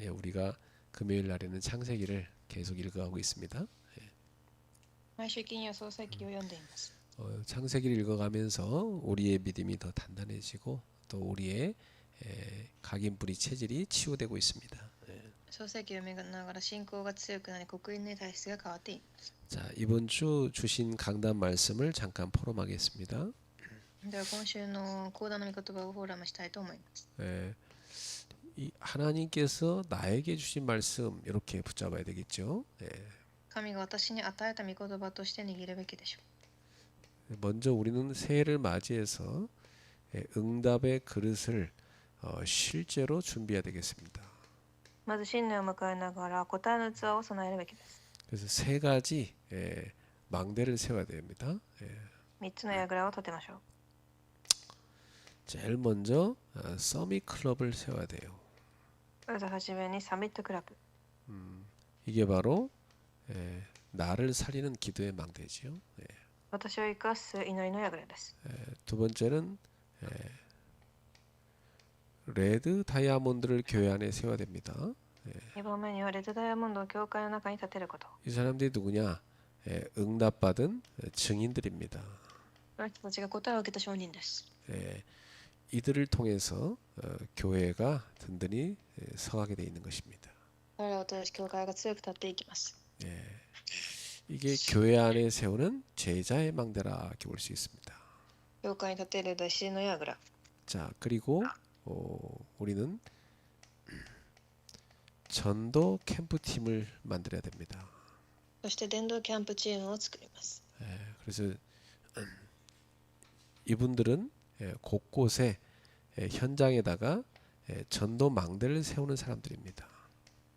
예, 우리가 금요일 날에는 창세기를 계속 읽어가고 있습니다. 毎週金曜創世記を読んでいます。 창세기를 읽어가면서 우리의 믿음이 더 단단해지고 또 우리의 각인뿌리 체질이 치유되고 있습니다. 創世記を読みながら信仰が強くなり刻印の体質が変わっています。 자, 이번 주 주신 강단 말씀을 잠깐 포럼하겠습니다. では今週の講談の御言葉をフォーラムしたいと思います。 이 하나님께서 나에게 주신 말씀 이렇게 붙잡아야 되겠죠. 神が私に与えた御言葉として握るべきでしょう。 먼저 우리는 새해를 맞이해서 응답의 그릇을 실제로 준비해야 되겠습니다. まず新年を迎えながら答えの器を備えるべきです。 그래서 세 가지 망대를 세워야 됩니다. 3つの櫓を立てましょう。 제일 먼저 서밋 클럽을 세워야 돼요. まずはじめにサミットクラブ。 이게 바로 나를 살리는 기도의 망대지요. 私を生かす祈りの櫓です。 두 번째는 레드 다이아몬드를 교회 안에 세워야 됩니다. 2番目にはレッドダイヤモンドを教会の中に建てること。 이 사람들이 누구냐? 응답받은 증인들입니다. この人たちが答えを受けた証人です。 이들을 통해서 교회가 든든히 서가게 되어 있는 것입니다. 彼らを通し教会が強く立っていきます。 이게 교회 안에 세우는 제자의 망대라 이렇게 볼 수 있습니다. 教会に建てる弟子の櫓。 자, 그리고 우리는 전도 캠프팀을 만들어야 됩니다. そして伝道キャンプチームを作ります。 그래서 이분들은 곳곳에 현장에다가 전도 망대를 세우는 사람들입니다.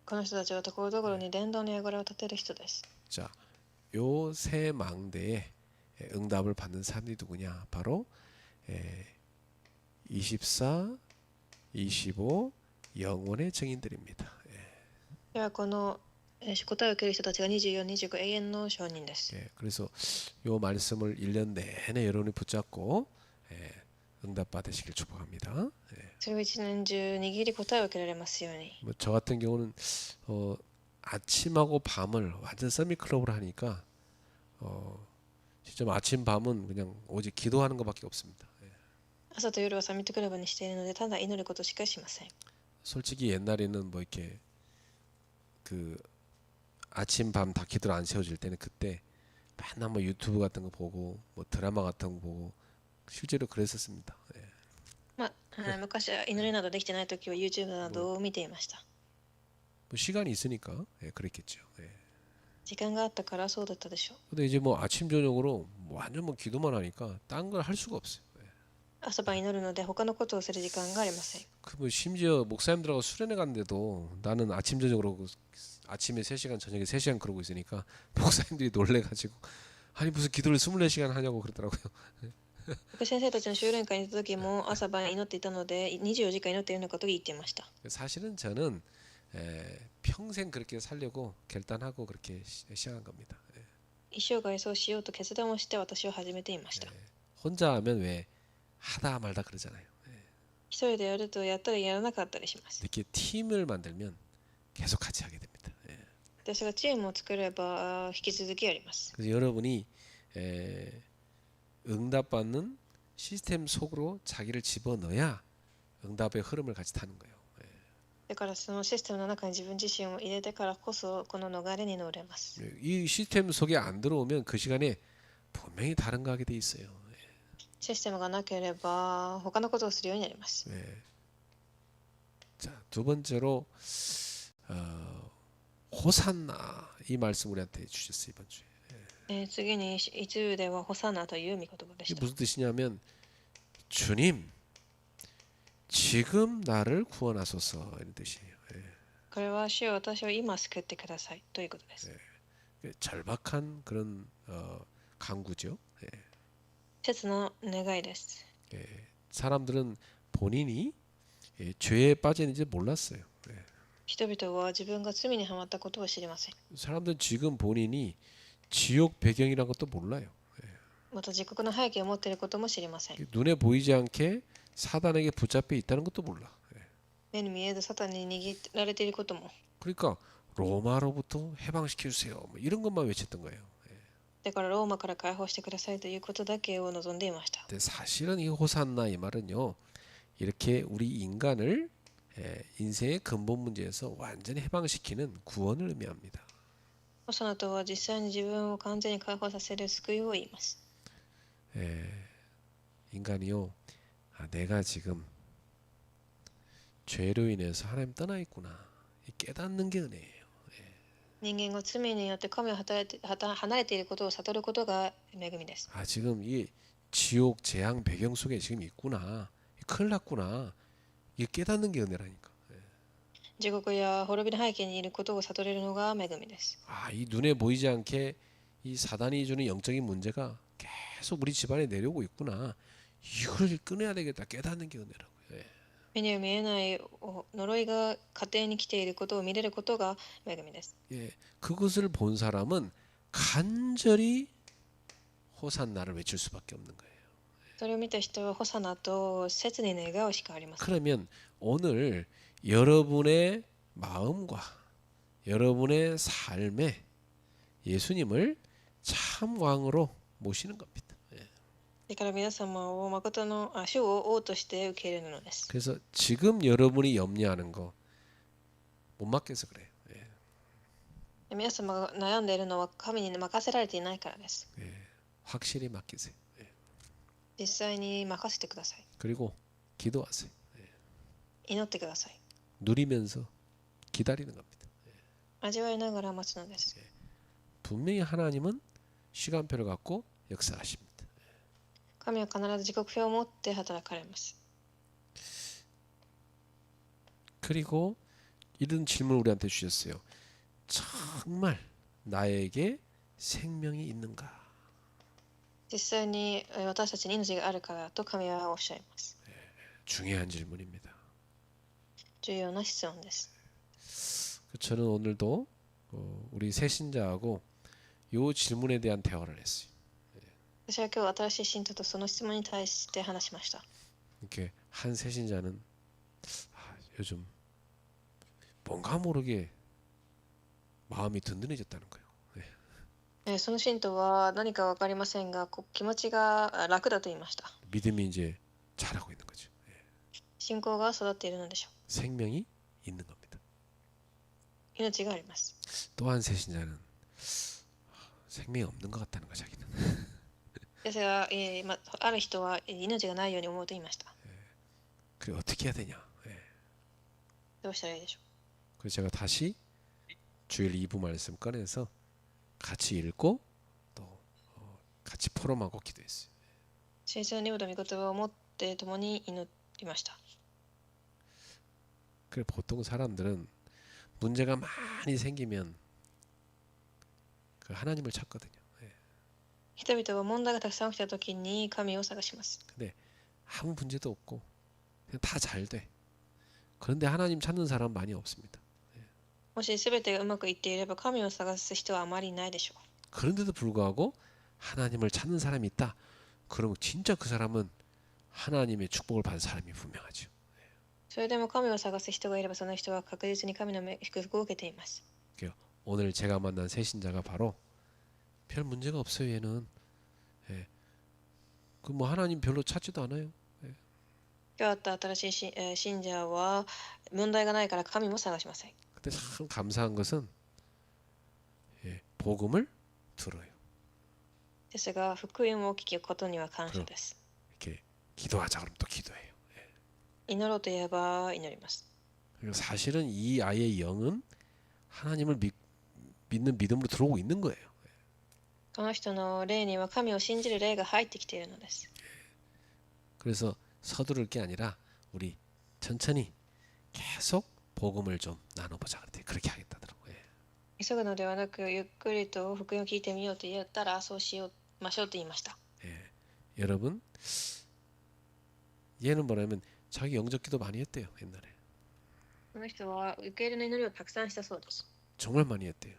この人たちはところどころに伝道の櫓を立てる人です。 자, 요 세 망대에 응답을 받는 사람들이 누구냐? 바로 24, 25 영원의 증인들입니다. ではこの答えを受ける人たちが24、25永遠の証人です。 그래서 요 말씀을 1년 내내 여러분이 붙잡고 응답 받으시길 축복합니다. それを1年中握り答えを受けられますように。 뭐 저 같은 경우는 아침하고 밤을 완전 서밋클럽으로 하니까 진짜 아침 밤은 그냥 오직 기도하는 것밖에 없습니다. 朝と夜はサミットクラブにしているのでただ祈ることしかしません。 솔직히 옛날에는 뭐 이렇게 그 아침 밤 다 기도를 안 세워질 때는 그때 맨날 뭐 유튜브 같은 거 보고 뭐 드라마 같은 거 보고 실제로 그랬었습니다. 昔は祈りなどできてない時は YouTube などを見ていました。 뭐 시간이 있으니까 그랬겠죠. 時間があったからそうだったでしょう。 근데 이제 뭐 아침 저녁으로 완전 뭐 기도만 하니까 딴 걸 할 수가 없어요. 朝晩祈るので他のことをする時間がありません。 그 뭐 심지어 목사님들하고 수련회 갔는데도 나는 아침 저녁으로 아침에 3시간 저녁에 3시간 그러고 있으니까 목사님들이 놀래가지고 아니 무슨 기도를 24시간 하냐고 그러더라고요. 先生たちの修練会に行った時も朝晩祈っていたので24時間祈っているようなことを言っていました。 사실은 저는 평생 그렇게 살려고 결단하고 그렇게 시작한 겁니다. 一生涯そうしようと決断をして私は始めていました。 혼자 하면 왜 하다 말다 그러잖아요. 一人でやるとやったりやらなかったりします。 이렇게 팀을 만들면 계속 같이 하게 됩니다. 私がチームを作れば引き続きやります。 그래서 여러분이 응답받는 시스템 속으로 자기를 집어넣어야 응답의 흐름을 같이 타는 거예요. だからそのシステムの中に自分自身を入れてからこそこの逃れに乗れます。 이 시스템 속에 안 들어오면 그 시간에 분명히 다른 거 하게 돼 있어요. システムがなければ他のことをするようになります。 자, 두 번째로 호산나 이 말씀 우리한테 주셨어요 이번 주에. 次に一部ではホサナという御言葉でし 이게 た。 무슨 뜻이냐면 주님 지금 나를 구원하소서 이런 뜻이에요. これは主よ私を今救ってくださいということです。 절박한 그런 간구죠. 切な願いです。 사람들은 본인이 죄에 빠졌는지 몰랐어요. 人々は自分が罪にはまったことを知りません。 사람들은 지금 본인이 지옥 배경이라는 것도 몰라요. また自国の背景を持っていることも知りません。 눈에 보이지 않게 사단에게 붙잡혀 있다는 것도 몰라. 目に見えずサタンに握られていることも。 그러니까 로마로부터 해방시켜 주세요. 뭐 이런 것만 외쳤던 거예요. だからローマから解放してくださいということだけを望んでいました。 근데 사실은 이 호산나 이 말은요. 이렇게 우리 인간을 인생의 근본 문제에서 완전히 해방시키는 구원을 의미합니다. ホサナとは実際に自分を完全に解放させる救いを言います。 인간이요. 내가 지금 죄로 인해서 하나님 떠나 있구나. 깨닫는 게 은혜예요. 人間が罪によって神を離れていることを悟ることが恵みです。 지금 이 지옥 재앙 배경 속에 지금 있구나. 큰일 났구나. 이게 깨닫는 게 은혜라니까. 地獄や滅びの背景にいることを悟れるのが恵みです。 이 눈에 보이지 않게 이 사단이 주는 영적인 문제가 계속 우리 집안에 내려오고 있구나. 이걸 끊어야 되겠다. 깨닫는 게 은혜라고요. 目には見えない呪いが家庭に来ていることを見れることが恵みです。 그것을 본 사람은 간절히 호산나를 외칠 수밖에 없는 거예요. それを見た人はホサナと切に願うしかありません。 그러면 오늘 여러분의 마음과 여러분의 삶에 예수님을 참 왕으로 모시는 겁니다. だから皆様を誠の主を王として受け入れるのです。 그래서 지금 여러분이 염려하는 거 못 맡겨서 그래요. 皆様が悩んでいるのは神に任せられていないからです。 확실히 맡기세요. 実際に任せてください。 그리고 기도하세요. 祈ってください。 누리면서 기다리는 겁니다. 味わいながら待つのです。 분명히 하나님은 시간표를 갖고 역사하십니다. 神は必ず時刻表を持って働かれます。 그리고 이런 질문을 우리한테 주셨어요. 정말 나에게 생명이 있는가? 実際に私たちに命があるからと神はおっしゃいます。 중요한 질문입니다. 重要な質問です。 저는 오늘도 우리 새신자하고 이 질문에 대한 대화를 했어요. 私は今日新しい信徒とその質問に対して話しました。 이렇게 한 새신자는 요즘 뭔가 모르게 마음이 든든해졌다는 거예요. その信徒は何か分かりませんが気持ちが楽だと言いました。 믿음이 이제 자라고 있는 거죠. 信仰が育っているのでしょう。 생명이 있는 겁니다. 命があります。 또 한 새신자는 생명이 없는 것 같다는 거 자기는. ですが、ある人は命がないように思うと言いました。 그래 어떻게 해야 되냐? どうしたらいいでしょう。 그래서 제가 다시 주일 2부 말씀 꺼내서 같이 읽고 또 같이 포럼하고 기도했어요. 聖書の二部の御言葉を持って共に祈りました。 그래 보통 사람들은 문제가 많이 생기면 그 하나님을 찾거든요. 人々は問題がたくさん起きたときに神を探します。 근데 아무 문제도 없고 그냥 다 잘 돼. 그런데 하나님 찾는 사람 많이 없습니다. もし全てがうまくいっていれば神を探す人はあまりいないでしょう。 그런데도 불구하고 하나님을 찾는 사람이 있다. 그러면 진짜 그 사람은 하나님의 축복을 받은 사람이 분명하죠. それでも神を探す人がいればその人は確実に神の祝福を受けています。 오늘 제가 만난 새신자가 바로 별 문제가 없어요. 얘는 그 뭐 하나님 별로 찾지도 않아요. 今日会った新しい信者は問題がないから神も探しません。 근데 참 감사한 것은 복음을 들어요. ですが福音を聞くことには感謝です。 이렇게 기도하자 그러면 또 기도해요. 祈ろうと言えば祈ります。 그리고 사실은 이 아이의 영은 하나님을 믿는 믿음으로 들어오고 있는 거예요. この人の霊には神を信じる霊が入ってきているのです。 그래서 서두를 게 아니라 우리 천천히 계속 복음을 좀 나눠보자 그랬더니 그렇게 하겠다더라고요. 急ぐのではなくゆっくりと福音を聞いてみようと言ったらそうしようましょうと言いました。 여러분 얘는 뭐냐면 자기 영적 기도 많이 했대요. 옛날에. この人は受け入れの祈りをたくさんしたそうです。 정말 많이 했대요.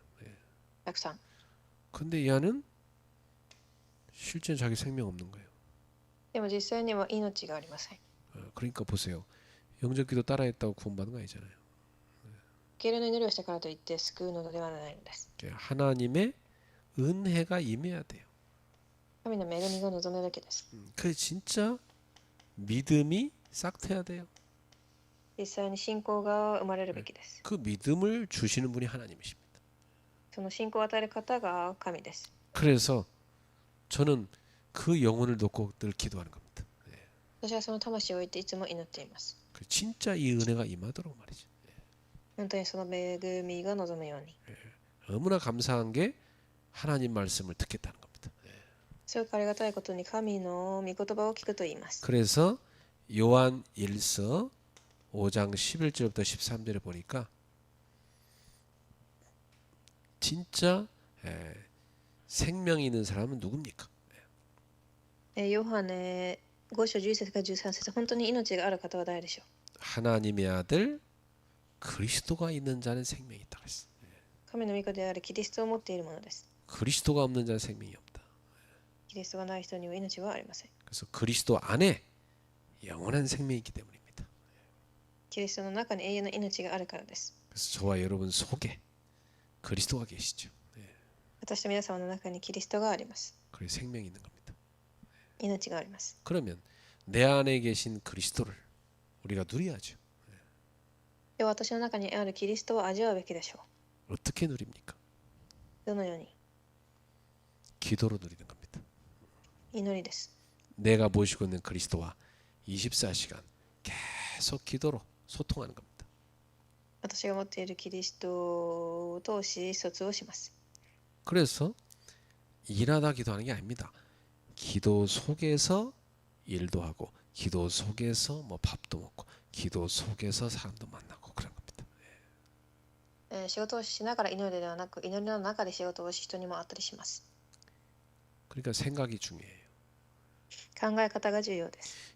たくさん。 근데 얘는 실제 자기 생명 없는 거예요. でも実際には命がありません。 그러니까 보세요. 영적 기도 따라했다고 구원받는 거 아니잖아요. 受け入れの祈りをしたからといって救うのではないのです。 하나님의 은혜가 임해야 돼요. 神の恵みが望むべきです。 그 진짜 믿음이 싹트야 돼요. 実際に信仰が生まれるべきです。 그 믿음을 주시는 분이 하나님이십니다. その信仰を与える方が神です。 그래서 저는 그 영혼을 놓고 늘 기도하는 겁니다. 私はその魂を置いていつも祈っています。 그 진짜 이 은혜가 임하도록 말이죠. 本当にその恵みが望むように。 너무나 감사한 게 하나님 말씀을 듣겠다는 겁니다. すごくありがたいことに神の御言葉を聞くと言います。 그래서 요한 1서 5장 11절부터 13절에 보니까 진짜 생명이 있는 사람은 누굽니까? ヨハネ5章11節から13節、本当に命がある方は誰でしょう。 하나님의 아들 그리스도가 있는 자는 생명이 있다 그랬어. 神の御子であるキリストを持っているものです。 그리스도가 없는 자는 생명이 없다. キリストがない人には命はありません。 그래서 그리스도 안에 영원한 생명이 있기 때문입니다. キリストの中に永遠の命があるからです。 그래서 저와 여러분 속에 그리스도가 계시죠. 私と皆様の中にキリストがあります。 그래서 생명이 있는 겁니다. 命があります。 그러면 내 안에 계신 그리스도를 우리가 누려야죠. では私の中にあるキリストを味わうべきでしょ 어떻게 누립니까? う。どのように？ 기도로 누리는 겁니다. 祈りです。 내가 모시고 있는 그리스도와 24시간 계속 기도로 소통하는 겁니다. 私が持っているキリストを通し疎をします。 그래서 일하다 기도하는 게 아닙니다. 기도 속에서 일도 하고 기도 속에서 뭐 밥도 먹고 기도 속에서 사람도 만나고 그런 겁니다. 仕事をしながら祈るではなく、祈りの中で仕事をし人にも会ったりします。 그러니까 생각이 중요해요. 考え方が重要です。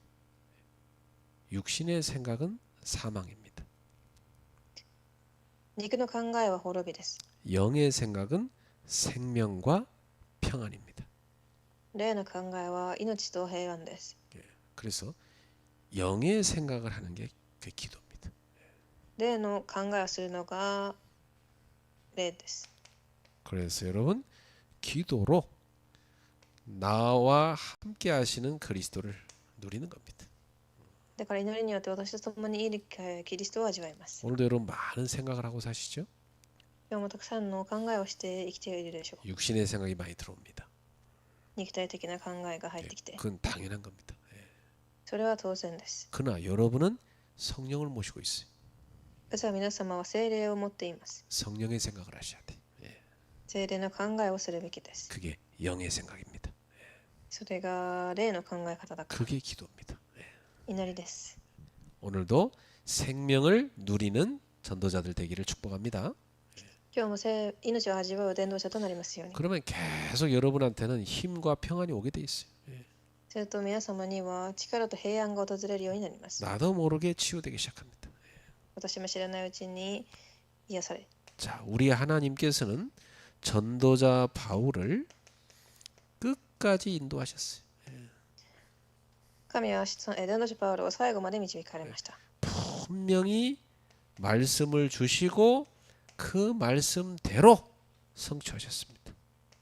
육신의 생각은 사망입니다. 肉の考えは滅びです。 영의 생각은 생명과 평안입니다. 霊の考えは命と平安です。 그래서 영의 생각을 하는 게 그 기도입니다. 霊の考えをするのが霊です。 그래서 여러분 기도로 나와 함께 하시는 그리스도를 누리는 겁니다. だから祈りによって私と共にいるキリストを味わいます。 오늘도 여러분 많은 생각을 하고 사시죠? 今日もたくさんの考えをして生きているでしょう。 육신의 생각이 많이 들어옵니다. 肉体的な考えが入ってきて、 그건 당연한 겁니다. それは当然です。 그러나 여러분은 성령을 모시고 있어요. ですが皆様は聖霊を持っています。 성령의 생각을 하셔야 돼. 聖霊の考えをするべきです。 그게 영의 생각입니다. それが霊の考え方だから。 그게 기도입니다. 祈りです。 오늘도 생명을 누리는 전도자들 되기를 축복합니다. 今日も命を味わう伝道者となりますように。 그러면 계속 여러분한테는 힘과 평안이 오게 돼 있어요. すると皆様には力と平安が訪れるようになります。 나도 모르게 치유되기 시작합니다. 私も知らないうちに癒され。 자, 우리 하나님께서는 전도자 바울을 끝까지 인도하셨어요. 神は伝道者パウロを最後まで導かれました。 분명히 말씀을 주시고 그 말씀대로 성취하셨습니다.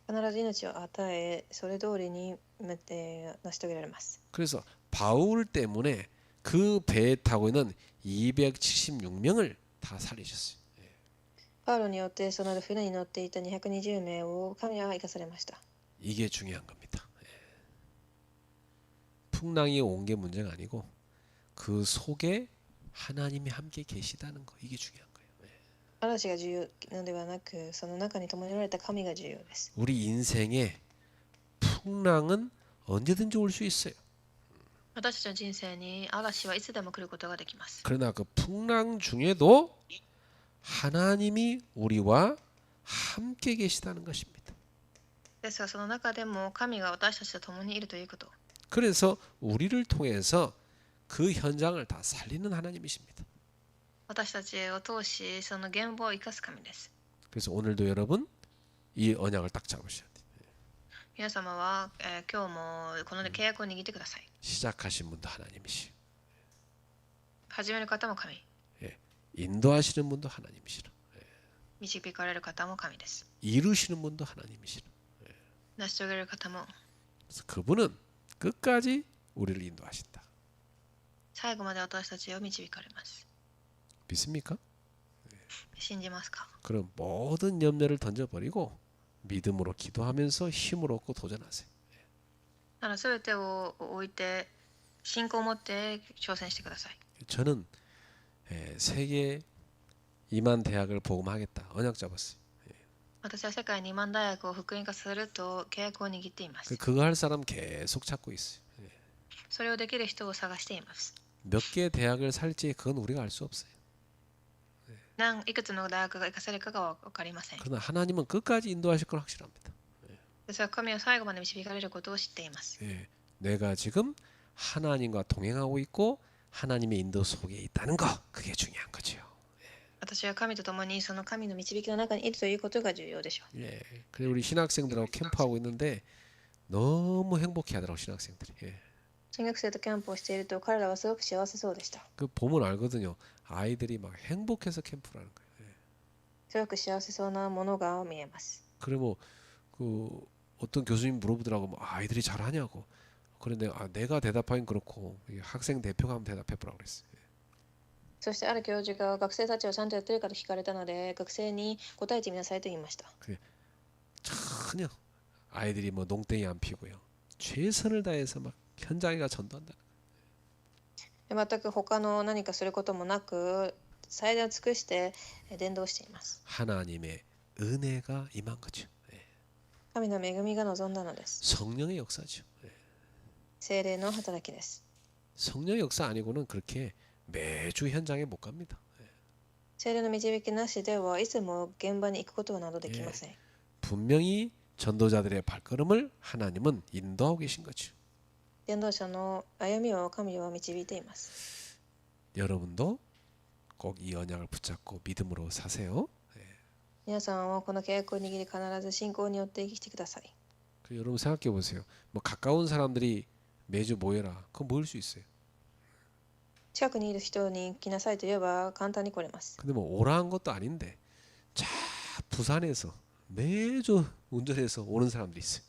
必ず命を与え、それ通りに成し遂げられます。 그래서 바울 때문에 그 배에 타고 있는 276명을 다 살리셨어요. パウロによってその船に乗っていた220名を神は生かされました。 이게 중요한 겁니다. 풍랑이 온 게 문제가 아니고 그 속에 하나님이 함께 계시다는 거, 이게 중요한 거예요. 嵐が重要なのではなく、その中に共におられた神が重要です。 우리 인생에 풍랑은 언제든지 올 수 있어요. 私たちの人生に嵐はいつでも来ることができます。 그러나 그 풍랑 중에도 하나님이 우리와 함께 계시다는 것입니다. ですがその中でも神が私たちと共にいるということ。 그래서 우리를 통해서 그 현장을 다 살리는 하나님이십니다. 私たちを通しその現場を生かす神です。 그래서 오늘도 여러분 이 언약을 딱 잡으셔야 돼요. 皆様は、今日もこの契約を握ってください。 시작하신 분도 하나님이시요. 始める方も神。 예, 인도하시는 분도 하나님이시라. 導かれる方も神です。 이루시는 분도 하나님이시라. 成し遂げる方も 그래서 그분은 끝까지 우리를 인도하신다. 最後まで私たちを導かれます。 믿습니까? 信じますか？ 그럼 모든 염려를 던져버리고 믿음으로 기도하면서 힘을 얻고 도전하세요. なら全てを置いて信仰を持って挑戦してください。 저는 세계 2만 대학을 복음하겠다 언약 잡았어요. 私は世界2万大学を福音化すると契約を握っています。 그거 할 사람 계속 찾고 있어요. それをできる人を探しています。 몇 개 대학을 살지 그건 우리가 알 수 없어요. いくつの大学が生かされるかが分かりません。 그러나 하나님은 끝까지 인도하실 건 확실합니다. ですが神は最後まで導かれることを知っています。 예, 내가 지금 하나님과 동행하고 있고 하나님의 인도 속에 있다는 거 그게 중요한 거죠. 私は神と共にその神の導きの中にいるということが重要でしょう。 예, 그래 우리 신학생들하고 캠프하고 있는데 너무 행복해하더라고 신학생들이. 예. 新学生とキャンプをしていると彼らはすごく幸せそうでした。 그 보면 알거든요. 아이들이 막 행복해서 캠프를 하는 거예요. 예. すごく幸せそうなものが見えます。 그래 뭐그 어떤 교수님 물어보더라고 뭐 아이들이 잘하냐고. 그런데 내가 대답하긴 그렇고 학생 대표가 한번 대답해보라고 그랬어요. そしてある教授が学生たちはちゃんとやってるかと聞かれたので学生に答えてみなさいと言いました。 전혀 아이들이 뭐 농땡이 안 피고요. 최선을 다해서 막 현장에가 전도한다. 全く他の何かすることもなく最大を尽くして伝道しています。 하나님의 은혜가 임한 거죠. 神の恵みが望んだのです。 성령의 역사죠. 聖霊の働きです。 성령의 역사 아니고는 그렇게 매주 현장에 못 갑니다. 聖霊の導きなしではいつも現場に行くことなどできません。 분명히 전도자들의 발걸음을 하나님은 인도하고 계신 거죠. 伝道者の歩みを神は導いています。 여러분도 꼭 이 언약을 붙잡고 믿음으로 사세요. 皆さんはこの契約を握り必ず信仰によって生きてください。 여러분 생각해 보세요. 뭐 가까운 사람들이 매주 모여라. 그거 모일 수 있어요. 近くにいる人に来なさいと言えば簡単に来れます。 근데 뭐 오라는 것도 아닌데 자 부산에서 매주 운전해서 오는 사람들이 있어요.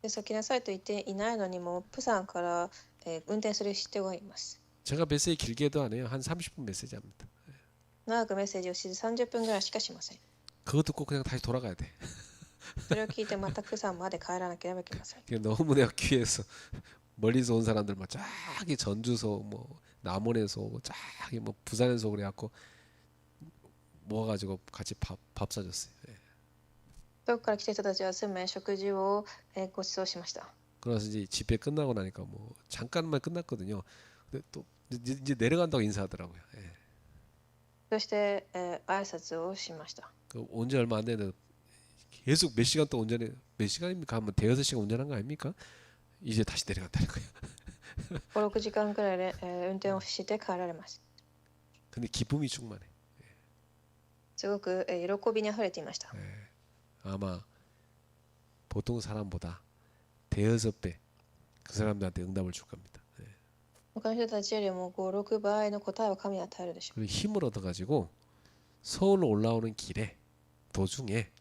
ですが来なさいと言っていないのにもプサンから、運転する人がいます。 제가 메시지 길게도 안 해요. 한 30분 메시지 합니다. 長くメッセージをして30分ぐらいしかしません。 그거 듣고 그냥 다시 돌아가야 돼. それを聞いてまたプサンまで帰らなければいけません。 그게 너무 내가 귀해서 멀리서 온 사람들 막 쫙이 전주서 뭐 남원에서 오고 쫙이 뭐 부산에서 오고 그래갖고 모아가지고 같이 밥 사줬어요. 예. 遠くから来た人たちは集め食事を、ご馳走しました。 그래서 이제 집회 끝나고 나니까 뭐 잠깐만 끝났거든요. 근데 또 이제 내려간다고 인사하더라고요. 예. そして、挨拶をしました。 온 지 얼마 안 됐는데 계속 몇 시간 동안 운전해 몇 시간입니까? 한번 대여섯 시간 운전한 거 아닙니까? 이제 다시 내려간다는 거예요. 5、6時間くらいで、運転をして帰られます。 근데 기쁨이 충만해. すごく、喜びにあふれていました。 예. 아마 보통 사람보다 대여섯 배 그 사람들한테 응답을 줄 겁니다. 예. 他の人たちよりも5、6倍の答えを神に与えるでしょう。 그리고 힘을 얻어가지고 서울로 올라오는 길에 도중에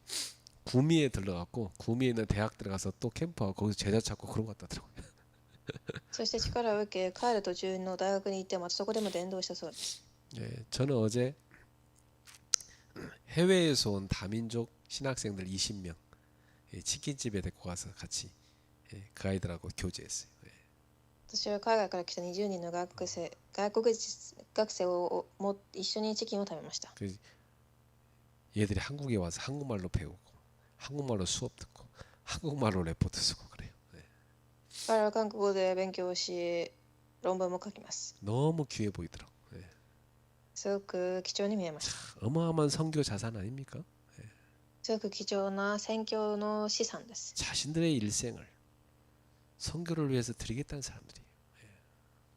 구미에 들러갔고 구미에 있는 대학 들어가서 또 캠프하고 거기서 제자 찾고 그런 것 같더라고요. そして力を受け帰る途中の大学に行ってまたそこでも伝道したそうです。 예, 저는 어제 해외에서 온 다민족 신학생들 20명 치킨집에 데리고 가서 같이 그 아이들하고 교제했어요. 私は海外から来た20人の外国学生をも一緒にチキンを食べました。 얘들이 한국에 와서 한국말로 배우고 한국말로 수업 듣고 한국말로 레포트 쓰고 그래요. 彼らは韓国語で勉強し論文も書きます。 너무 귀해 보이더라고. すごく貴重に見えました。 어마어마한 선교 자산 아닙니까? すごく貴重な宣教の資産です。 자신들의 일생을 선교를 위해서 드리겠다는 사람들이.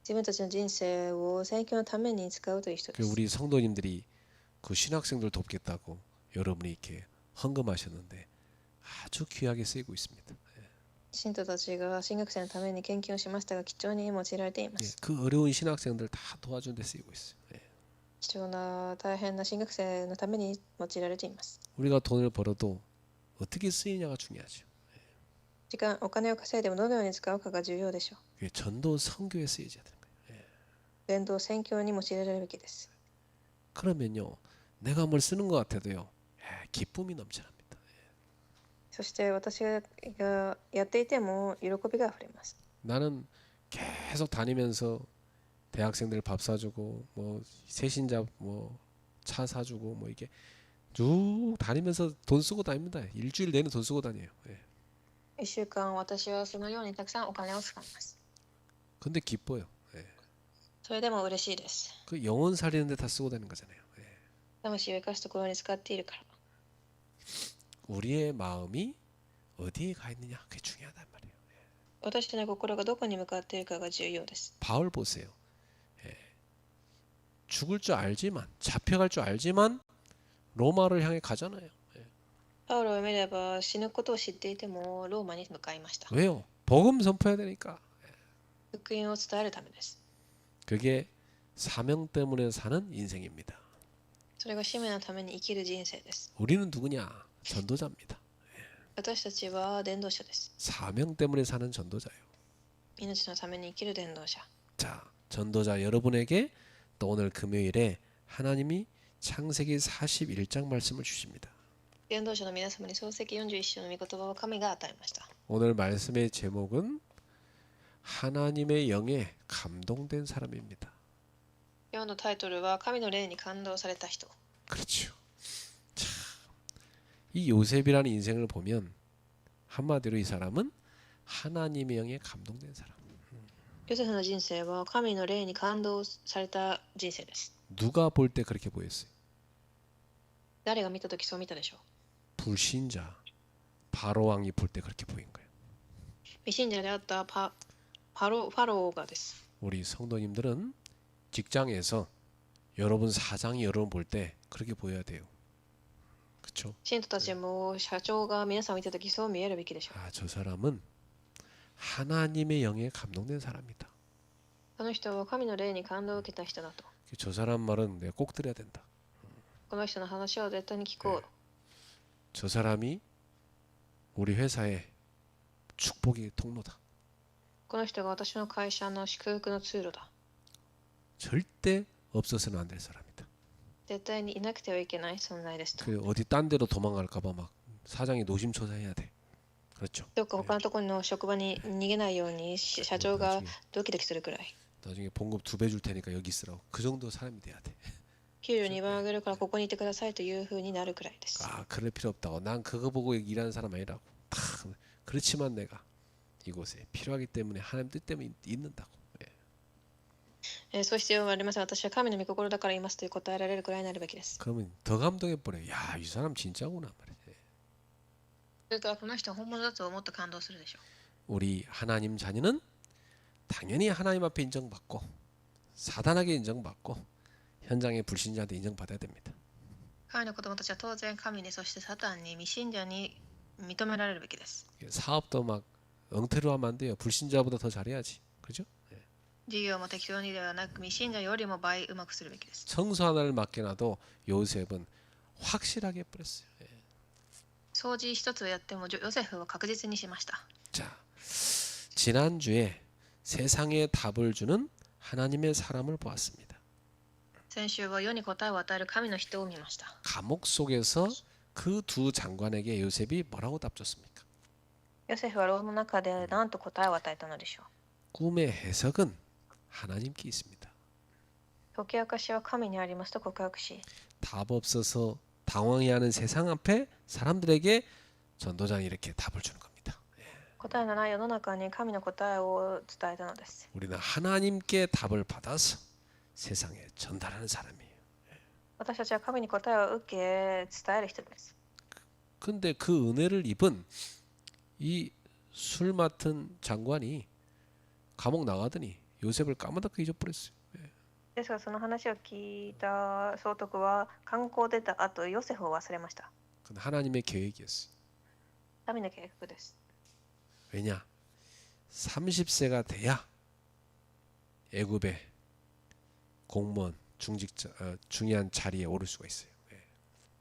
自分たちの人生を宣教のために使うという人です。 우리 성도님들이 그 신학생들 돕겠다고 여러분이 이렇게 헌금하셨는데 아주 귀하게 쓰이고 있습니다. 信徒たちが進学生のために献金をしましたが貴重に用いられていま 예, す。 그 어려운 신학생들 다 도와준 데 쓰이고 있어요. 예. 貴重な大変な進学生のために用いられています。 우리가 돈을 벌어도 어떻게 쓰이냐가 중요하죠. お金を稼いでもどのように使うかが重要でしょう。 그게 전도 선교에 쓰여져야 되는 거예요. 伝道宣教に用いられるべきです。 그러면요, 내가 뭘 쓰는 것 같아도요, 기쁨이 넘쳐납니다. そして私がやっていても喜びがあふれます。 나는 계속 다니면서 대학생들 밥 사주고 뭐 새신자 뭐 차 사주고 뭐 이게 쭉 다니면서 돈 쓰고 다닙니다. 일주일 내내 돈 쓰고 다녀요. 예. 1週間私はそのようにたくさんお金を使います。 근데 기뻐요. 예. それでも嬉しいです。 그 영혼 살리는데 다 쓰고 다니는 거잖아요. 예. 魂を生かすところに使っているから。 우리의 마음이 어디에 가 있느냐 그게 중요하단 말이에요. 私の心がどこに向かっているかが重要です。 바울 보세요. 예. 죽을 줄 알지만 잡혀갈 줄 알지만 로마를 향해 가잖아요. パウロを見れば死ぬことを知っていてもローマに向かいました。 왜요? 복음 선포해야 되니까. 福音を伝えるためです。 그게 사명 때문에 사는 인생입니다. それが使命のために生きる人生です。 우리는 누구냐? 전도자입니다. 私たちは伝道者です。 사명 때문에 사는 전도자예요. 命のために生きる伝道者。 자, 전도자 여러분에게 또 오늘 금요일에 하나님이 창세기 41장 말씀을 주십니다. 伝道者の皆様に創世記41章の御言葉を神が与えました。 오늘 말씀의 제목은 하나님의 영에 감동된 사람입니다. 今日のタイトルは神の霊に感動された人。 그렇죠. 자, 이 요셉이라는 인생을 보면 한마디로 이 사람은 하나님의 영에 감동된 사람. ヨセフの人生は神の霊に感動された人生です。 누가 볼 때 그렇게 보였어요? 誰が見たときそう見たでしょう。 불신자 바로 왕이 볼 때 그렇게 보인 거예요. 未信者であったファローがです。 우리 성도님들은 직장에서 여러분 사장이 여러분 볼 때 그렇게 보여야 돼요. 그렇죠? 信徒たちも社長が皆さんを見たときそう見えるべきでしょう。 아, 저 사람은 하나님의 영에 감동된 사람이다. その人は神の霊に感動を受けた人だと。 저 사람 말은 내가 꼭 들어야 된다. この人の話を絶対に聞こう。 저 사람이 우리 회사의 축복의 통로다. この人が私の会社の祝福の通路だ。 절대 없어서는 안 될 사람이다. 絶対にいなくてはいけない存在ですと。 그 어디 딴 데로 도망갈까봐 막 사장이 노심초사해야 돼. 그렇죠. どっか他のところの職場に逃げないように社長が 나중에, ドキドキするくらい。 나중에 봉급 2배 줄 테니까 여기 있으라고. 그 정도 사람이 돼야 돼. 給料2倍上げるからここにいてくださいというふうになるくらいです。 아, 그럴 필요 없다고. 난 그거 보고 일하는 사람 아니라고. 그렇지만 내가 이곳에 필요하기 때문에 하나님 뜻 때문에 있는다고. そう必要はありません。私は神の御心だからいますという答えられるくらいになるべきです。 그러면 더 감동해 버려. 야, 이 사람 진짜구나 말이야. それからこの人は本物だと思って感動するでしょう。 우리 하나님 자녀는 당연히 하나님 앞에 인정받고 사단에게 인정받고 현장의 불신자한테 인정받아야 됩니다. 神の子供たちは当然神にそしてサタンに未信者に認められるべきです。 사업도 막 엉터리로 하면 안 돼요. 불신자보다 더 잘해야지. 그죠? 事業も適当にではなく未信者よりも倍うまくするべきです。 청소 하나를 맡겨놔도 요셉은 확실하게 해버렸어요. 掃除一つをやってもヨセフは確実にしました。 자, 지난주에 세상에 답을 주는 하나님의 사람을 보았습니다. 先週は世に答えを与える神の人を見ました。 감옥 속에서 그 두 장관에게 요셉이 뭐라고 답줬습니까? ヨセフは牢の中で何と答えを与えたのでしょう。 꿈의 해석은 하나님께 있습니다. 解き明かしは神にありますと告白し、 답 없어서 당황해하는 세상 앞에 사람들에게 전도자는 이렇게 답을 주는 겁니다. 答えのない世の中に神の答えを伝えたのです。 우리는 하나님께 답을 받아서 세상에 전달하는 사람이에요. 私たちは神に答えを受け伝える人です。 근데 그 은혜를 입은 이 술 맡은 장관이 감옥 나가더니 요셉을 까마득히 잊어버렸어요. ですがその話を聞いた総督は観光出た後ヨセフを忘れました。 그건 하나님의 계획이었어요. 神の計画です。 왜냐? 30세가 돼야 애굽의 공무원, 중요한 자리에 오를 수가 있어요.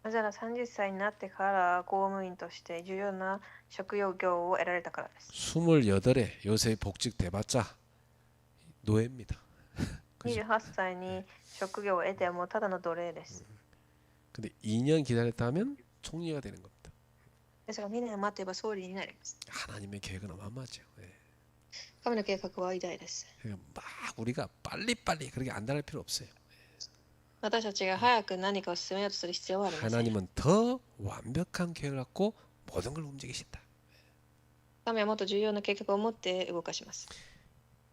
なぜなら30歳になってから公務員として重要な職業を得られたからです。 28에 요셉 복직 돼봤자 노예입니다. 그죠? 28歳に職業を得てもただの奴隷です。 근데 2년 기다렸다면 총리가 되는 겁니다. ですが2年待てば総理になります。 하나님의 계획은 어마어마하죠. 神の計画は偉大です。 그러니까 막 우리가 빨리빨리 그렇게 안달할 필요 없어요. 私たちが早く何かを進めようとする必要はありません。 하나님은 더 완벽한 계획을 갖고 모든 걸 움직이신다. 神はもっと重要な計画を持って動かします。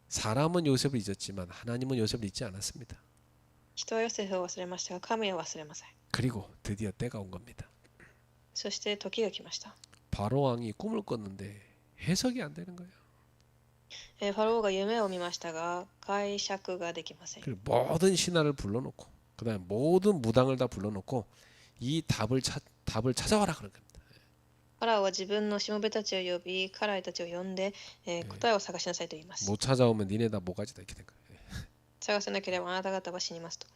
사람은 요셉을 잊었지만 하나님은 요셉을 잊지 않았습니다. 人はヨセフを忘れましたが神は忘れません。 그리고 드디어 때가 온 겁니다. そして時が来ました。 바로 왕이 꿈을 꿨는데 해석이 안 되는 거예요. ファローが夢を見ましたが解釈ができません。 그리고 모든 신하를 불러놓고 그다음에 모든 무당을 다 불러놓고 이 답을 찾아와라 그런 겁니다. ファラオは自分のしもべたちを呼び、家来たちを呼んで、答えを探しなさいと言います。 못 찾아오면 니네 다 모가지다 이렇게 된 거예요. 探せなければあなた方は死にますと。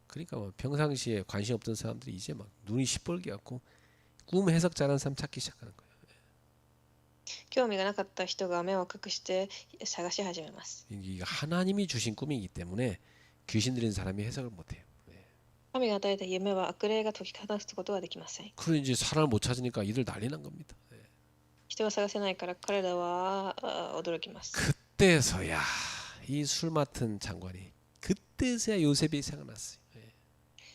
그러니까 뭐 평상시에 관심 없던 사람들이 이제 막 눈이 시뻘게 갖고 꿈 해석 잘하는 사람 찾기 시작하는 거예요. 興味がなかった人が目を隠して探し始めます。 이게 하나님이 주신 꿈이기 때문에 귀신 들린 사람이 해석을 못해요. 神が与えた夢は悪霊が解き放つことはできません。 그리고 이제 사람을 못 찾으니까 이들 난리 난 겁니다. 人を探せないから彼らは驚きます。 그때서야 이 술 맡은 장관이 그때서야 요셉이 생각났어요.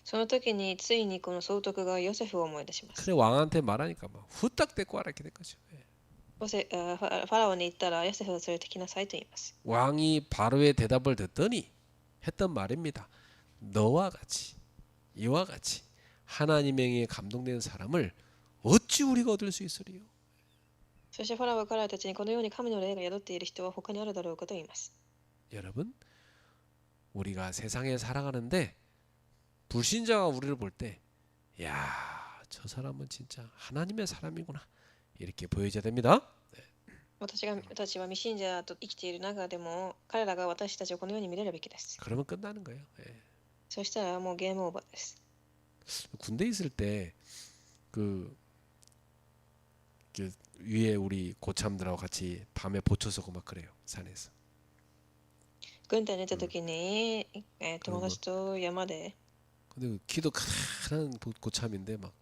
その時についにこの総督がヨセフを思い出します。 그래 왕한테 말하니까 막 후딱 데리고 와라 이렇게 된 거죠. ファラオに言ったらヨセフを連れてきなさいと言います。 왕이 바로의 대답을 듣더니 했던 말입니다. 너와 같이 이와 같이 하나님의 영에 감동된 사람을 어찌 우리가 얻을 수 있으리요? そしてファラオは彼らたちにこのように神の霊が宿っている人は他にあるだろうかと言います。 여러분, 우리가 세상에 살아가는데 불신자가 우리를 볼 때, 야, 저 사람은 진짜 하나님의 사람이구나 이렇게 보여져야 됩니다. 私たちは未信者と生きている中でも彼らが私たちをこのように見れるべきです。 그러면 끝나는 거예요. そしたらもうゲームオーバーです。 군대 있을 때 그 위에 우리 고참들하고 같이 밤에 보초 서고 막 그래요 산에서. 軍隊に出た時に、友達と山で 근데 그 키도 크한 고참인데 막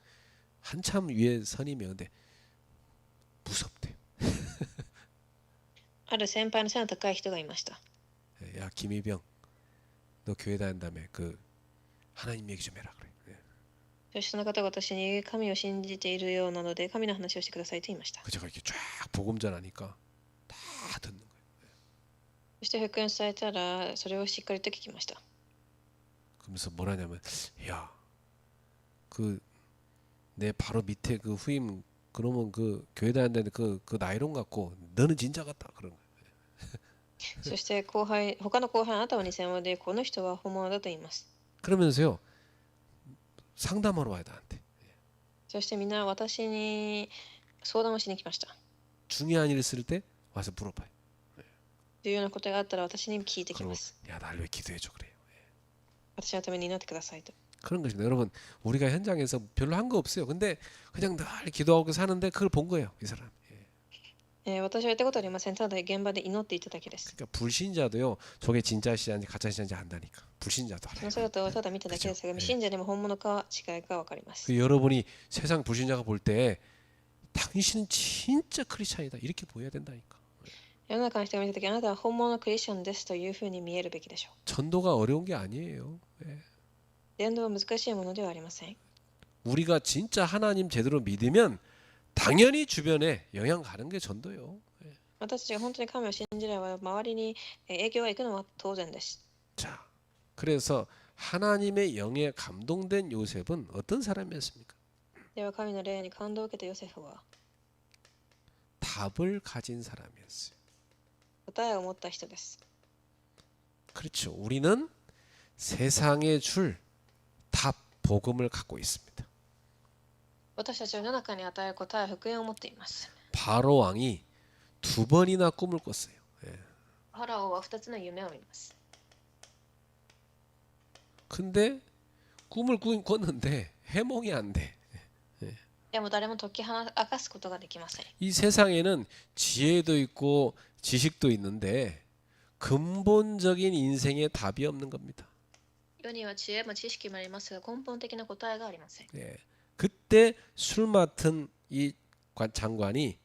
한참 위에 선이면 근데 무섭대. ある先輩の背の高い人がいました。 야 김희병, 너 교회 다닌다며 그 하나님 얘기 좀 해라 그래. そしてその方が私に神を信じているようなので神の話をしてくださいと言いました。 그 제가 이렇게 쫙 복음 전하니까 다 듣는 거예요. そして復音されたらそれをしっかりと聞きました。 그러면서 뭐라냐면, 야, 그 내 바로 밑에 그 후임 그러면 그 교회 다닌다는데 그 나이론 같고 너는 진짜 같다 그런 거예요. そして他の後輩あなたは偽物でこの人は本物だと言います。 그러면서요 상담하러 와야 나한테. そしてみんな私に相談をしに来ました。 중요한 일 있을 때 와서 물어봐요. 重要なことがあったら私に聞いてき 그리고 ます。 야 나를 왜 기도해줘 그래요. 私のために祈ってくださいと。 그런 것입니다. 여러분 우리가 현장에서 별로 한 거 없어요. 근데 그냥 늘 기도하고 사는데 그걸 본 거예요 이 사람. 私はやったことありません。ただ現場で祈っていただけです。 그러니까 불신자도요 저게 진짜 신자인지 가짜 신자인지 안다니까. 불신자도 そ 알아요. の姿をただ見ただけですが、未信者でも本物か違いかわかります。 그 여러분이 세상 불신자가 볼 때 당신은 진짜 크리스찬이다 이렇게 보여야 된다니까. 世の中の人が見たとき、あなたは本物のクリスチャンですというふうに見えるべきでしょう。 전도가 어려운 게 아니에요. 伝道は難しいものではありません。 우리가 진짜 하나님 제대로 믿으면 당연히 주변에 영향 가는 게 전도요. 私たちが本当に神を信じれば周りに影響がいくのは当然です。 자, 그래서 하나님의 영에 감동된 요셉은 어떤 사람이었습니까? では神の霊に感動を受けたヨセフは 답을 가진 사람이었어요. 答えを持った人です。 그렇죠. 우리는 세상에 줄 답, 복음을 갖고 있습니다. 私たちは世の中に与える答え、福音を持っています。 바로 왕이 두 번이나 꿈을 꿨어요. 예. ファラオは2つの夢を見ます。 근데 꿈을 꿨는데 해몽이 안 돼. でも誰も解き明かすことができません。 이 세상에는 지혜도 있고 지식도 있는데 근본적인 인생의 답이 없는 겁니다. 世には知恵も知識もありますが根本的な答えがありません。 예. 그때 술 맡은 이 장관이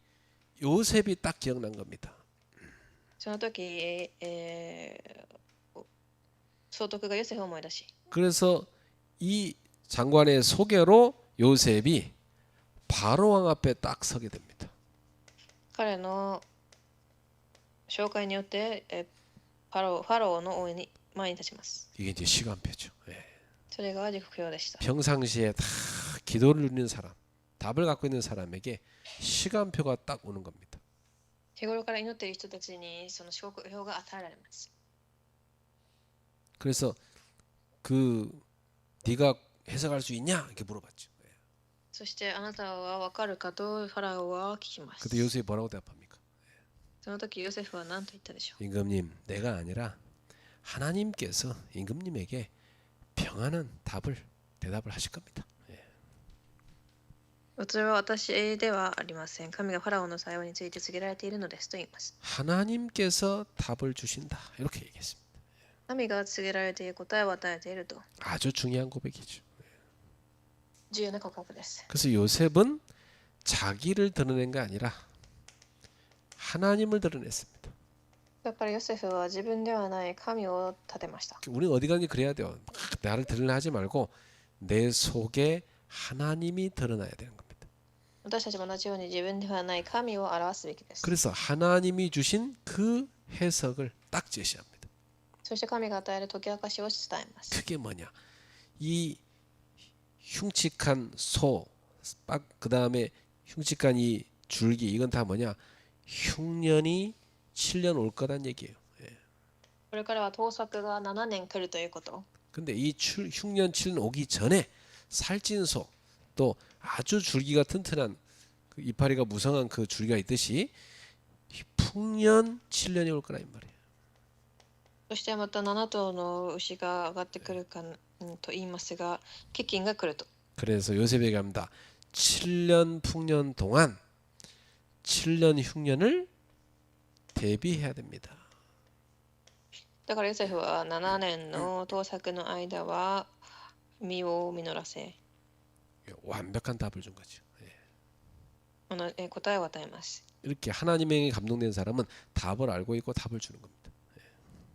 요셉이 딱 기억난 겁니다. その時、総督がヨセフを思い出し、 그래서 이 장관의 소개로 요셉이 바로 왕 앞에 딱 서게 됩니다. 彼の紹介によって、ファローの王に前に立ちます。 이게 이제 시간표죠. 예. それが時刻表でした。 평상시에 다 기도를 누리는 사람, 답을 갖고 있는 사람에게 시간표가 딱 오는 겁니다. 日頃から祈っている人たちにその時刻表が与えられます。 그래서 네가 해석할 수 있냐 이렇게 물어봤죠. そしてあなたは分かるかとファラオは聞きます。 그때 요셉이 뭐라고 대답합니까? その時ヨセフは何と言ったでしょう。 임금님, 내가 아니라 하나님께서 임금님에게 평안한 대답을 하실 겁니다. それは私ではありません。神がファラオの採用について告げられているのですと言います。 하나님께서 답을 주신다 이렇게 얘기했습니다. 神が告げられている答えを与えていると 아주 중요한 고백이죠. 重要な告白です。 그래서 요셉은 자기를 드러낸 게 아니라 하나님을 드러냈습니다. だからヨセフは自分ではない神を立てました。 우리는 어디 가든지 그래야 돼요. 막 나를 드러내 하지 말고 내 속에 하나님이 드러나야 되는 겁니다. 私たちも同じように自分ではない神を表すべきです。 그래서 하나님이 주신 그 해석을 딱 제시합니다. そして神が与える解き明かしを伝えます。 그게 뭐냐? 이 흉측한 소, 그 다음에 흉측한 이 줄기 이건 다 뭐냐? 흉년이 7년 올 거란 얘기예요. これからは盗作が7年来るということ。 근데 이 흉년 7년 오기 전에 살찐 소, 또 아주 줄기가 튼튼한 그 이파리가 무성한 그 줄기가 있듯이 풍년 7년이 올 거라 이 말이에요. そしてまた7頭の牛が上がってくるかと言いますが、飢饉が来ると。 그래서 요셉에게 합니다. 7년 풍년 동안 7년 흉년을 대비해야 됩니다. だからヨセフは7年の盗作の間は実を実らせ、 완벽한 답을 준 거죠. 答えを与えます。 이렇게 하나님에게 감동된 사람은 답을 알고 있고 답을 주는 겁니다.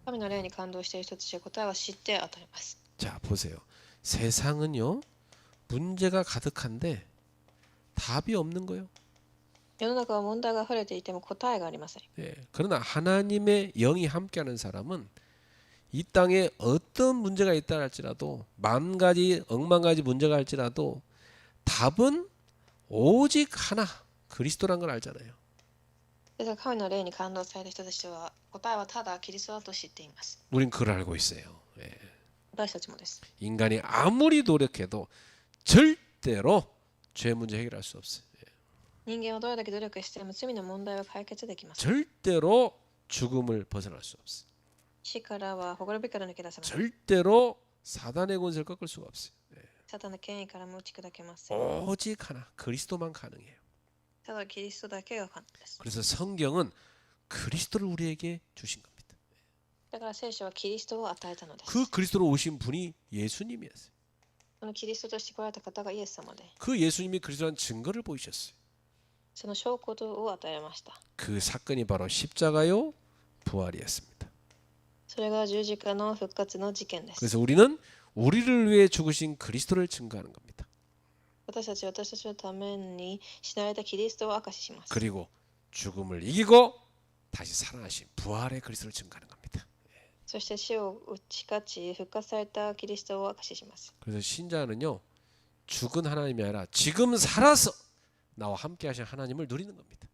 神の霊に感動している人たちは答えを知って与えます。 자, 보세요. 세상은요. 문제가 가득한데 답이 없는 거예요. 世の中は問題が溢れていても答えがありません。 예. 그러나 하나님의 영이 함께하는 사람은 이 땅에 어떤 문제가 있다 할지라도 만 가지 억만 가지 문제가 할지라도 답은 오직 하나 그리스도란 걸 알잖아요. ですから神の霊に感動される人たちは答えはただキリストだと知っています。 우린 그걸 알고 있어요. 예. 私たちもです。 인간이 아무리 노력해도 절대로 죄 문제 해결할 수 없어요. 人間はどれだけ努力しても罪の問題は解決できません。 절대로 죽음을 벗어날 수 없어요. 死からは滅びから抜け出せません。 절대로 사단의 권세를 꺾을 수가 없어요. サタンの権威からも打ち砕けません。 오직 하나 그리스도만 가능해요. ただキリストだけが可能です。 그래서 성경은 그리스도를 우리에게 주신 겁니다. だから聖書はキリストを与えたのです。 그 그리스도로 오신 분이 예수님이었어요. そのキリストとして来られた方がイエス様で、 그 예수님이 그리스도라는 증거를 보이셨어요. その証拠を与えました。 그 사건이 바로 십자가요 부활이었습니다. それが十字架の復活の事件です。 그래서 우리는 우리를 위해 죽으신 그리스도를 증거하는 겁니다. 私たちのために死なれたキリストを証しします。 그리고 죽음을 이기고 다시 살아나신 부활의 그리스도를 증거하는 겁니다. そして死を打ち勝ち復活されたキリストを証しします。 그래서 신자는요 죽은 하나님이 아니라 지금 살아서 나와 함께 하신 하나님을 누리는 겁니다.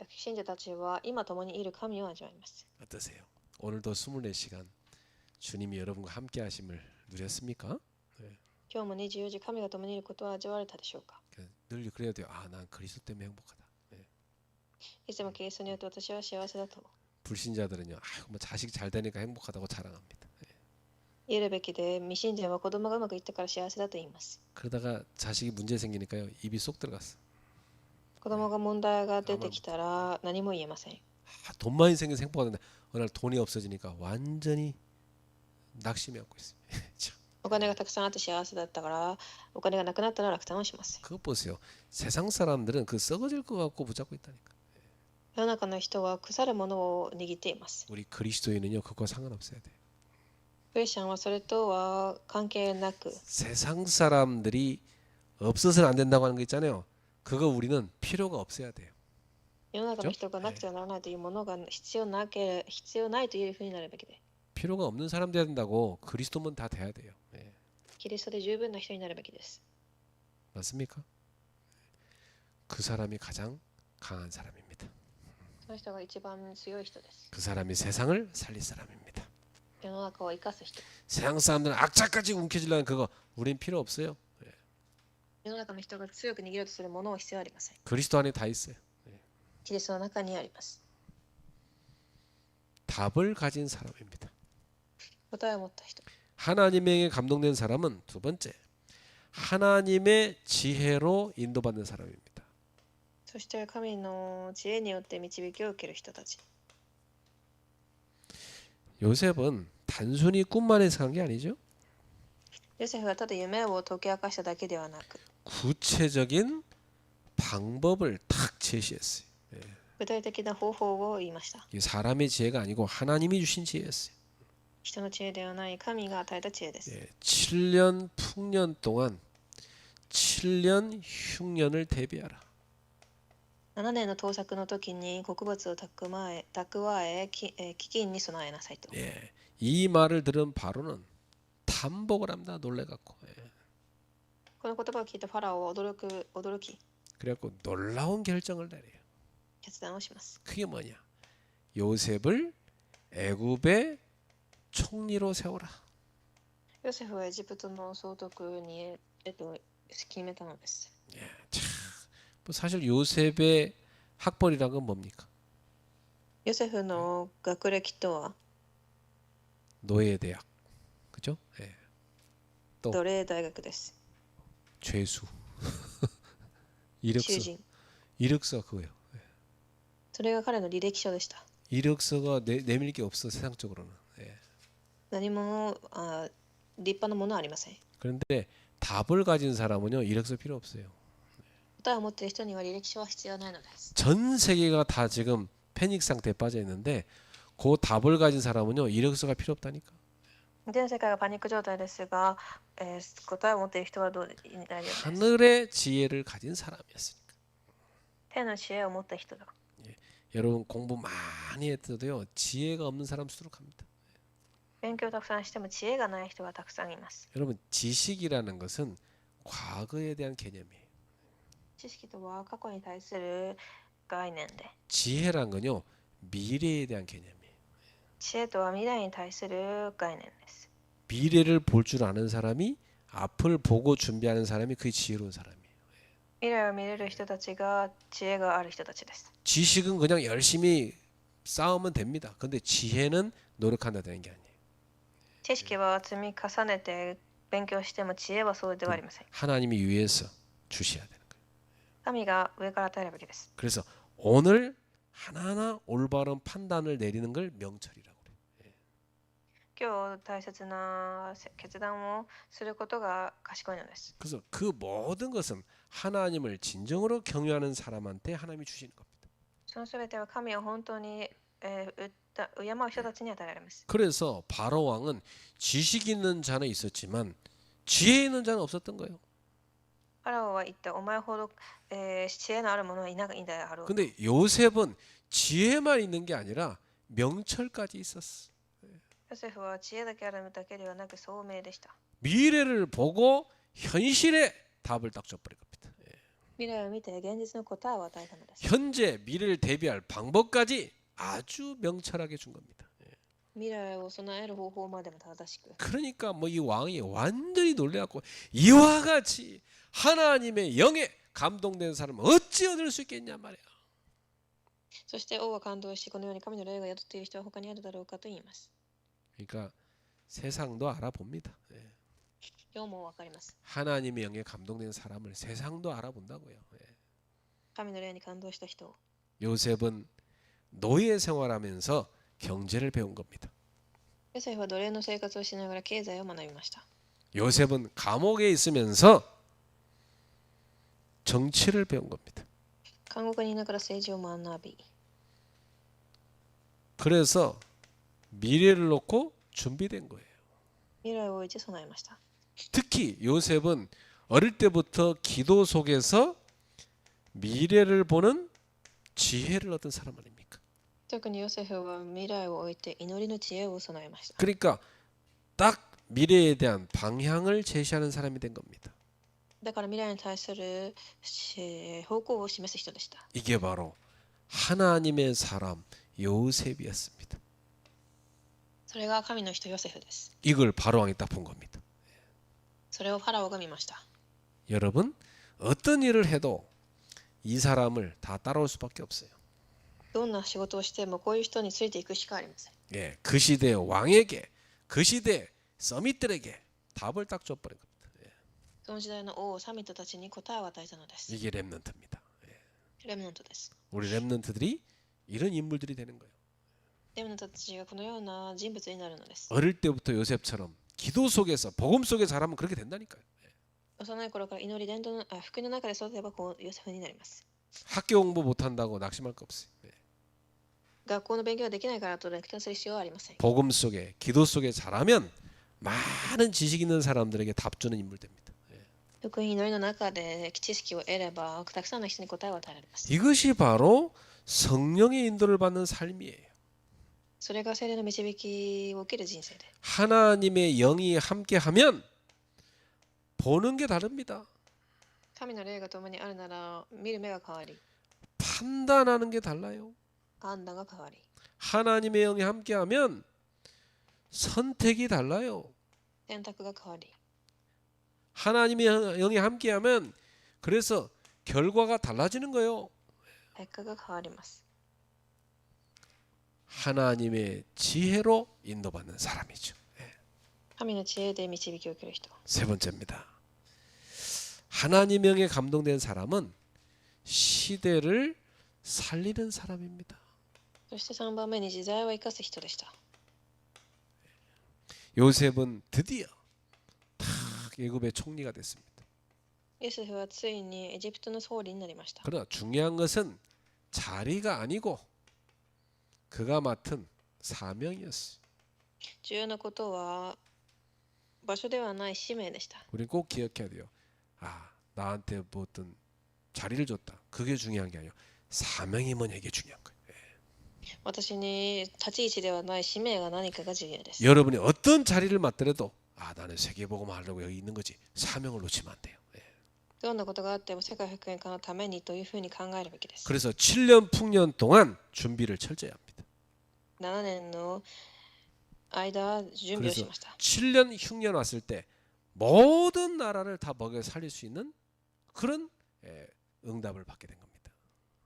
信者たちは今共にいる神を味わいます。 어떠세요? 오늘도 24시간 주님이 여러분과 함께 하심을 누렸습니까? 今日も24時神が共にいることを味わわれたでしょうか。 늘 그래야 돼요. 아, 난 그리스도 때문에 행복하다. いつもキリストによって私は幸せだと 불신자들은요, 아유, 뭐 자식 잘 되니까 행복하다고 자랑합니다. 言えるべきで、未信者は子供がうまくいったから幸せだと言います。 그러다가 자식이 문제 생기니까요, 입이 쏙 들어갔어. 子供が問題が出てきたら何も言えません。 돈 많이 생겨서 행복하던데 어느 날 돈이 없어지니까 완전히 낙심해 갖고 있어요. 참, お金がたくさんあって幸せだったから、お金がなくなったら落胆をします。 그거 보세요. 세상 사람들은 그 썩어질 것 같고 붙잡고 있다니까. 世の中の人は腐るものを握っています。 우리 그리스도인은요, 그거 상관없어야 돼. クリスチャンはそれとは関係なく、 세상 사람들이 없어서는 안 된다고 하는 거 있잖아요. 그거 우리는 필요가 없어야 돼요. 世の中の人がなくてはならないというものが必要ないというふうになるべきで、 필요가 없는 사람 돼야 된다고. 그리스도면 다 돼야 돼요. 예. キリストで十分な人になるべきです。 맞습니까? 그 사람이 가장 강한 사람입니다. その人が一番強い人です。 그 사람이 세상을 살릴 사람입니다. 世の中を生かす人。 세상 사람들은 악착같이 움켜쥐려는 그거 우린 필요 없어요. 世の中の人が強く握ろうとするものは必要ありません。 그리스도 안에 다 있어요. キリストの中にあります。 답을 가진 사람입니다. 答えを持った人。 하나님에게 감동된 사람은 두 번째, 하나님의 지혜로 인도받는 사람입니다. そして神の知恵によって導きを受ける人たち。 요셉은 단순히 꿈만 해석한 게 아니죠. ヨセフはただ夢を解き明かしただけではなく、 구체적인 방법을 탁 제시했어요. 具体的な方法を言いました。 이게 사람의 지혜가 아니고 하나님이 주신 지혜였어요. 人の知恵ではない神が与えた知恵です。 7년 풍년 동안 7년 흉년을 대비하라. 7年の盗作の時に穀物を蓄え飢饉に備えなさいと。 예, 이 말을 들은 바로는 탐복을 합니다. 놀래갖고. この言葉を聞いたファラオは驚き 그래갖고 놀라운 결정을 내려요. 決断をします。 그게 뭐냐? 요셉을 애굽의 총리로 세워라. ヨセフはエジプトの総督に決めたのです。 예, 참, 뭐 사실 요셉의 학벌이란 건 뭡니까? ヨセフの学歴とは 노예대학, 그죠? 예. 또 奴隷大学です。 죄수, 囚 이력서, 人。 이력서 그거요. それが彼の履歴書でした。 이력서가 내밀 게 없어 세상적으로는. 예. 何も立派なものはありません。 그런데 답을 가진 사람은요 이력서 필요 없어요. 答えを持っている人には履歴書は必要ないのです。 전 세계가 다 지금 패닉 상태에 빠져 있는데 그 답을 가진 사람은요 이력서가 필요 없다니까. 全世界がパニック状態ですが、答えを持っている人はどうになります。 하늘의 지혜를 가진 사람이었으니까. 天の知恵を持った人だ。 여러분 공부 많이 했어도요 지혜가 없는 사람 수두룩합니다. 勉強をたくさんしても知恵がない人がたくさんいます。 여러분 지식이라는 것은 과거에 대한 개념이에요. 知識とは過去に対する概念で、 지혜란 건요 미래에 대한 개념이에요. 知恵とは未来に対する概念です。 미래를 볼 줄 아는 사람이 앞을 보고 준비하는 사람이 그게 지혜로운 사람이에요. 未来を見れる人たちが知恵がある人たちです。 지식은 그냥 열심히 쌓으면 됩니다. 근데 지혜는 노력한다 되는 게 아니에요. 知識は積み重ねて勉強しても知恵はそうではありません。 하나님이 위에서 주셔야 되는 거예요. 神が上から与えるべきです。 그래서 오늘 하나하나 올바른 판단을 내리는 걸 명철이라고 그래요. 今日大切な決断をすることが賢いのです。 그래서 그 모든 것은 하나님을 진정으로 경외하는 사람한테 하나님이 주시는 겁니다. そのすべては神を本当に敬う人たちに与えられます。 그래서 바로 왕은 지식 있는 자는 있었지만 지혜 있는 자는 없었던 거예요. ファラオは言った、お前ほど、知恵のある者はいないんだろう。 근데 요셉은 지혜만 있는 게 아니라 명철까지 있었어. ヨセフは知恵だけあるだけではなく聡明でした。 미래를 보고 현실에 답을 딱 줘버린 겁니다. 未来を見て現実の答えを与えたのです。 현재 미래를 대비할 방법까지 아주 명철하게 준 겁니다. 未来を備える方法までも正しく。 그러니까 뭐 이 왕이 완전히 놀래갖고 이와 같이 하나님의 영에 감동된 사람은 어찌 얻을 수 있겠냐 말이야. そして王は感動し、このように神の霊が宿っている人は他にあるだろうかと言います。 그러니까 세상도 알아봅니다. 예. 今日もわかります。 하나님의 영에 감동된 사람을 세상도 알아본다고요. 예. 神の霊に感動した人を。 요셉은 노예 생활하면서 경제를 배운 겁니다. ヨセフは奴隷の生活をしながら経済を学びました。 요셉은 감옥에 있으면서 정치를 배운 겁니다. 監獄にいながら政治を学び、 그래서 미래를 놓고 준비된 거예요. 未来を置いて備えました。 특히 요셉은 어릴 때부터 기도 속에서 미래를 보는 지혜를 얻은 사람 아닙니까? 特にヨセフは未来を置いて祈りの知恵を備えました。 그러니까 딱 미래에 대한 방향을 제시하는 사람이 된 겁니다. だから未来に対する方向を示す人でした。 이게 바로 하나님의 사람 요셉이었습니다. それが神の人ヨセフです。 이걸 바로왕이 딱 본 겁니다. それをファラオが見ました。 여러분 어떤 일을 해도 이 사람을 다 따라올 수밖에 없어요. どんな仕事をしてもこういう人についていくしかありません。 예, 그 시대 왕에게 그 시대 서밋들에게 답을 딱 줘버린 겁니다. その時代の王サミットたちに答えを与えたのです。 이게 렘넌트입니다. レムナントです。 우리 렘넌트들이 이런 인물들이 되는 거예요. レムナントたちがこのような人物になるのです。 어릴 때부터 요셉처럼 기도 속에서 복음 속에 자라면 그렇게 된다니까요. 幼い頃から祈り伝道の福音の中で育てばこうヨセフになります。 학교 공부 못한다고 낙심할 거 없어요. 学校の勉強ができないからと落胆する必要はありません。 복음 속에 기도 속에 자라면 많은 지식 있는 사람들에게 답 주는 인물 됩니다. 福音祈りの中で知識を得ればたくさんの人に答えを与えられます。 이것이 바로 성령의 인도를 받는 삶이에요. それが聖霊の導きを受ける人生で、 하나님의 영이 함께하면 보는 게 다릅니다. 神の霊が共にあるなら見る目が変わり、 판단하는 게 달라요. 判断が変わり、 하나님의 영이 함께하면 선택이 달라요. 選択が変わり、 하나님의 영이 함께하면 그래서 결과가 달라지는 거예요. 結果が変わります。 하나님의 지혜로 인도받는 사람이죠. 神の知恵で導きを受ける人。 세 번째입니다. 하나님의 영에 감동된 사람은 시대를 살리는 사람입니다. そして3番目に時代を生かす人でした。 요셉은 드디어 딱 애굽의 총리가 됐습니다. ヨセフはついにエジプトの総理になりました。 그러나 중요한 것은 자리가 아니고 그가 맡은 사명이었어요. 重要なことは場所ではない使命でした。 우리는 꼭 기억해야 돼요. 아, 나한테 뭐 어떤 자리를 줬다. 그게 중요한 게 아니에요. 사명이 뭐냐 이게 중요한 거예요. 私に立ち位置ではない使命が何かが重要です。 여러분이 어떤 자리를 맡더라도 아, 나는 세계복음을 하려고 여기 있는 거지. 사명을 놓치면 안 돼요. どんなことがあっても世界福音化のためにというふうに考えるべきです。 그래서 7년 풍년 동안 준비를 철저히 합니다. 7年の間準備をし 그래서 ました。 7년 흉년 왔을 때 모든 나라를 다 먹여 살릴 수 있는 그런 응답을 받게 된 겁니다.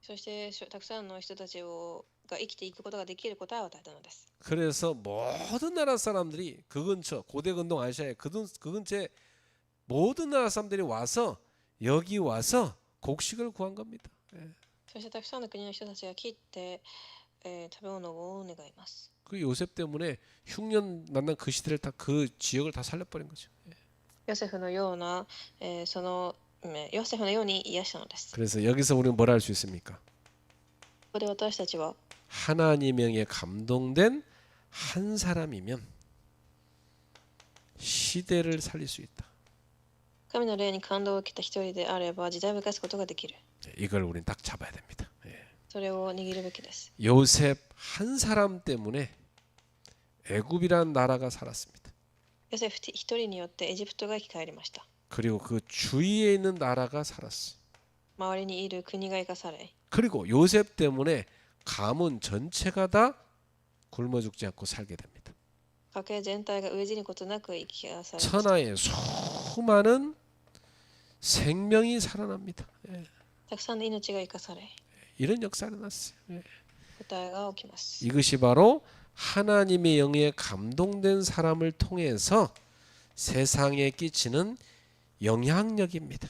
そしてたくさんの人たちが生きていくことができる答えを与えたのです。 그래서 모든 나라 사람들이 그 근처 고대 근동 아시아의 그 근처에 모든 나라 사람들이 와서 여기 와서 곡식을 구한 겁니다. そしてたくさんの国の人たちが切って、食べ物を願います。 그 요셉 때문에 흉년 만난 그 시대를 다 그 지역을 다 살려버린 거죠. ヨセフのような、ヨセフのように癒したのです。 그래서 여기서 우리는 뭘 할 수 있습니까? ここで私たちは 하나님의 영에 감동된 한 사람이면 시대를 살릴 수 있다. 神の霊に感動を受けた一人であれば時代を生かすことができる。 이걸 우리는 딱 잡아야 됩니다. それを握るべきです。 요셉 한 사람 때문에 애굽이란 나라가 살았습니다. ヨセフ一人によってエジプトが生き返りました。 그리고 그 주위에 있는 나라가 살았어요. 周りにいる国が生かされ、 그리고 요셉 때문에 가문 전체가 다 굶어 죽지 않고 살게 됩니다. 家計全体が飢え死ぬことなく生き返されました。 천하의 수많은 생명이 살아납니다. たくさんの命が生かされ、 이런 역사가 났어요. 答えが起きます。 이것이 바로 하나님의 영에 감동된 사람을 통해서 세상에 끼치는 영향력입니다.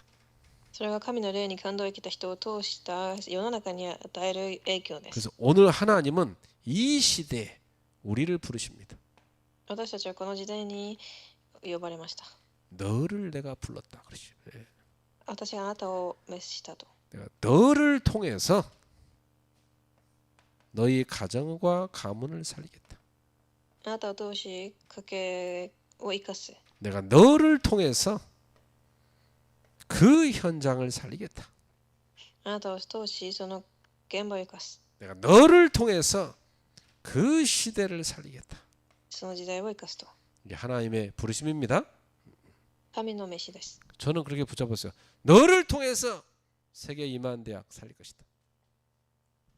それが神の霊に感動を受けた人を通した世の中に与える影響です。 그래서 오늘 하나님은 이 시대에 우리를 부르십니다. 私たちはこの時代に呼ばれました。 너를 내가 불렀다. 그러죠. 예. 私があなたを召したと。 내가 너를 통해서 너희 가정과 가문을 살리겠다. あなたを通し家計を生かす。 내가 너를 통해서 그 현장을 살리겠다. あなたを通しその現場を生かす。 내가 너를 통해서 그 시대를 살리겠다. その時代を生かすと。 이게 하나님의 부르심입니다. 神の召しです。 저는 그렇게 붙잡았어요. 너를 통해서 세계 이만 대학 살릴 것이다.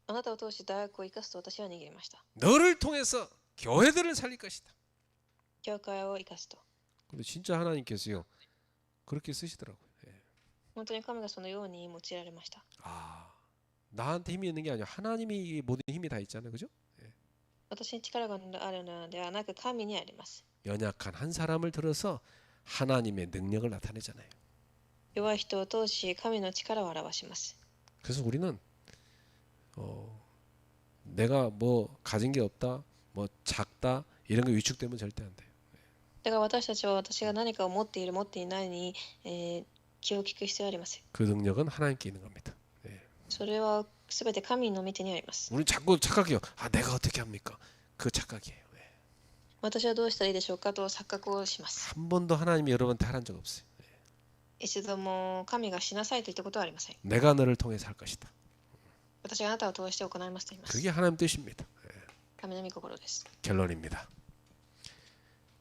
あなたを通し大学を生かすと私は握りました。 너를 통해서 교회들을 살릴 것이다. 教会を生かすと。 근데 진짜 하나님께서요 그렇게 쓰시더라고요. 예. 本当に神がそのように用いられました。 아, 나한테 힘이 있는 게 아니라 하나님이 모든 힘이 다 있잖아요, 그죠? 私に力があるのではなく神にあります。 연약한 한 사람을 들어서 하나님의 능력을 나타내잖아요. 弱い人を通し神の力を表します。 그래서 우리는 내가 뭐 가진 게 없다, 뭐 작다 이런 거 위축되면 절대 안 돼요. だから私たちは私が何かを持っている持っていないに、気を利く必要はありません。 그 능력은 하나님께 있는 겁니다. それはすべて神の御手にあります。 우리 자꾸 착각해요. 아, 내가 어떻게 합니까? 그 착각이에요. 私はどうしたらいいでしょうかと錯覚をします。 한 번도 하나님이 여러분한테 하란 적 없어요. 一度も神がしなさいと言ったことはありません。 내가 너를 통해서 할 것이다. 私があなたを通して行いますと言います。 그게 하나님 뜻입니다. 神の御心です。 결론입니다.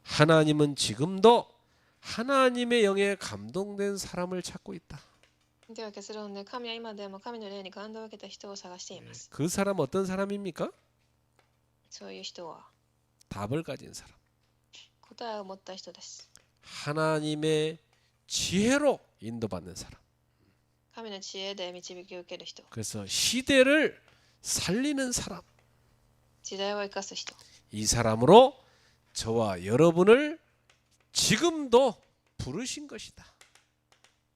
하나님은 지금도 하나님의 영에 감동된 사람을 찾고 있다. では結論で神は今でも神の霊に感動を受けた人を探しています。 그 사람 어떤 사람입니까? そういう人は 답을 가진 사람. 答えを持った人です。 하나님의 지혜로 인도받는 사람. 神の知恵で導きを受ける人。 그래서 시대를 살리는 사람. 時代を生かす人。 이 사람으로 저와 여러분을 지금도 부르신 것이다.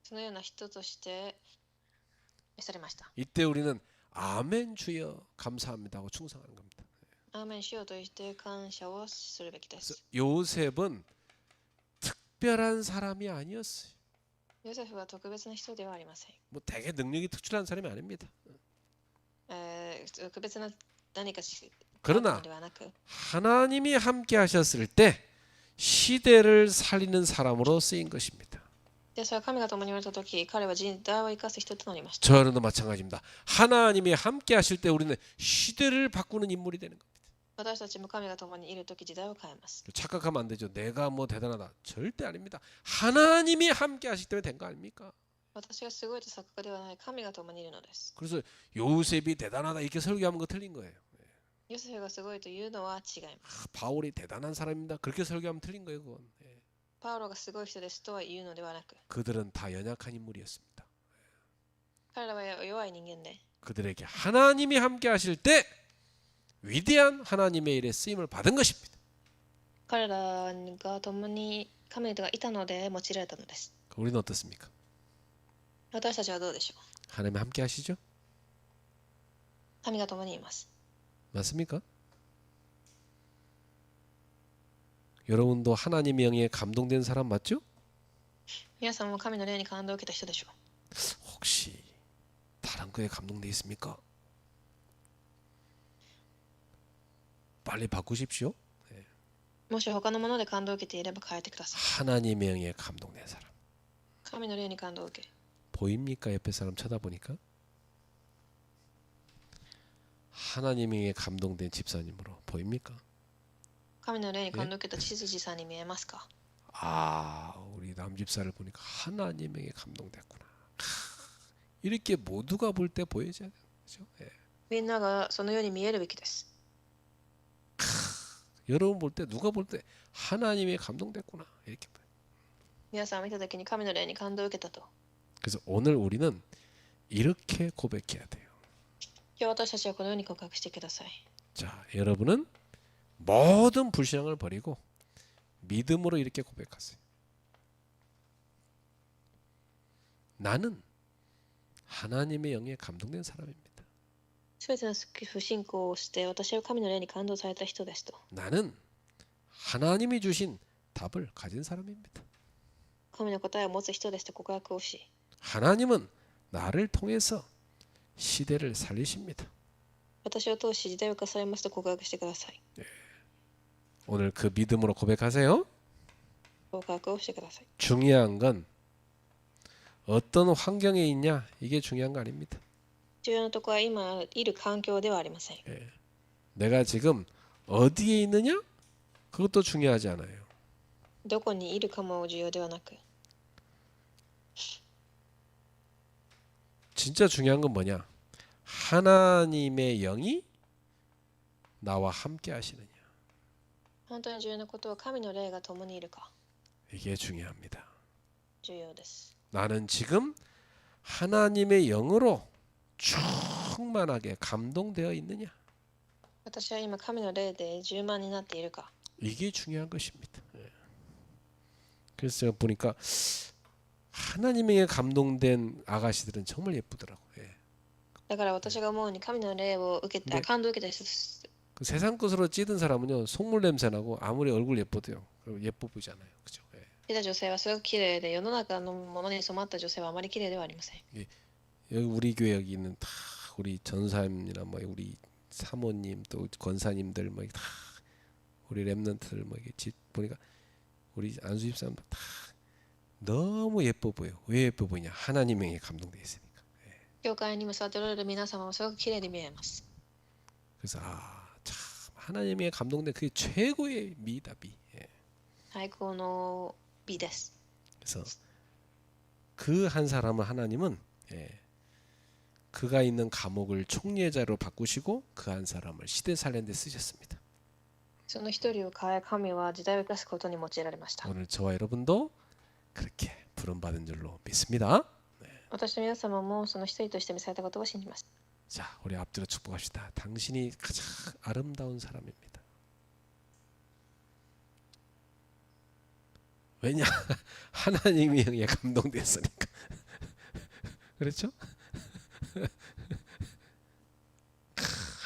そのような人として召されました。 이때 우리는 아멘 주여 감사합니다 하고 충성하는 겁니다. アーメンしようとして感謝をするべきです。 요셉은 특별한 사람이 아니었어요. ヨセフは特別な人ではありません。 뭐 되게 능력이 특출한 사람이 아닙니다. 特別な何かし 그러나 ではなく、 하나님이 함께 하셨을 때 시대를 살리는 사람으로 쓰인 것입니다. でそれは神が共におられたとき、彼は時代を生かす人となりました。 저는도 마찬가지입니다. 하나님이 함께 하실 때 우리는 시대를 바꾸는 인물이 되는 겁니다. 私たちも神が共にいるとき時代を変えます。 착각하면 안 되죠. 내가 뭐 대단하다. 절대 아닙니다. 하나님이 함께 하시기 때문에 된 거 아닙니까? 私がすごいと錯覚ではない、神が共にいるのです。 그래서 요셉이 대단하다 이렇게 설교하는 거 틀린 거예요. ヨセフがすごいというのは違います。 바울이 대단한 사람입니다. 그렇게 설교하면 틀린 거예요. 그건. パウロがすごい人ですとは言うのではなく、 그들은 다 연약한 인물이었습니다. 彼らは弱い人間で、 그들에게 하나님이 함께 하실 때 위대한 하나님의 일에 쓰임을 받은 것입니다. 彼らが共に神がいたので用いられたのです。 우리는 어떻습니까? 私たちはどうでしょう。 하나님 함께 하시죠? 神が共にいます。 맞습니까? 여러분도 하나님의 영에 감동된 사람 맞죠? 皆さんも神の霊に感動を受けた人でしょう。 혹시 다른 거에 감동돼 있습니까? 빨리 바꾸십시오. もし他のもので感動を受けていれば変えてください。 하나님의 영에 감동된 사람. 神の霊に感動を受け、 보입니까? 옆에 사람 쳐다보니까? 하나님의 영에 감동된 집사님으로 보입니까? 神の霊に感動を受けた知事さんに見えますか？ 아, 우리 남집사를 보니까 하나님의 영에 감동됐구나. 이렇게 모두가 볼 때 보여져야 되죠. 예. みんながそのように見えるべきです。 여러분 볼 때 누가 볼 때 하나님의 감동됐구나 이렇게 봐요. 皆さんを見たときに神の霊に感動を受けたと。 그래서 오늘 우리는 이렇게 고백해야 돼요. 今日私たちはこのように告白してください。 자, 여러분은 모든 불신앙을 버리고 믿음으로 이렇게 고백하세요. 나는 하나님의 영에 감동된 사람입니다. すべての不信仰をして私は神の霊に感動された人ですと。 나는 하나님이 주신 답을 가진 사람입니다. 神の答えを持つ人ですと告白をし、 하나님은 나를 통해서 시대를 살리십니다. 私を通し時代を生かされますと告白してください。 오늘 그 믿음으로 고백하세요. 告白をしてください。 중요한 건 어떤 환경에 있냐 이게 중요한 거 아닙니다. 重要なところは今いる環境ではありません。 내가 지금 어디에 있느냐 그것도 중요하지 않아요. どこにいるかも重要ではなく、 진짜 중요한 건 뭐냐? 하나님의 영이 나와 함께 하시느냐. 本当に重要なことは神の霊が共にいるか 이게 중요합니다. 重要です。 나는 지금 하나님의 영으로 충만하게 감동되어 있느냐. 私は今神の霊で充満になっているか。 이게 중요한 것입니다. 그래서 제가 보니까 하나님의 감동된 아가씨들은 정말 예쁘더라고. 예. だから私が思うに神の霊を受けて、ね感動を受けた人です。 그 세상 것으로 찌든 사람은요 속물 냄새 나고 아무리 얼굴 예뻐도요 예뻐 보이지 않아요. 그죠? 예. 出た女性はすごく綺麗で、世の中のものに染まった女性はあまり綺麗ではありません。 여기 우리 교회 여기 있는 다 우리 전사님이나 뭐 우리 사모님 또 권사님들 뭐 다 우리 렘넌트들 뭐 이게 집 보니까 우리 안수 집사님 다 너무 예뻐 보여. 왜 예뻐 보이냐? 하나님의 영에 감동돼 있으니까. 教会にも座っておられる皆様もすごく綺麗に見えます。 그래서 참 하나님의 감동된 그게 최고의 미다 미. 예. 最高の美です。 그래서 그 한 사람을 하나님은 그가 있는 감옥을 총리자로 바꾸시고 그 한 사람을 시대 살리는 데 쓰셨습니다. その一人を変え、神は時代を生かすことに用いられました。 오늘 저와 여러분도 그렇게 부름받은 줄로 믿습니다. 私と皆様もその一人として召されたことを信じます。 자, 우리 앞뒤로 축복합시다. 당신이 가장 아름다운 사람입니다. 왜냐? 하나님의 영에 감동됐으니까. 그렇죠?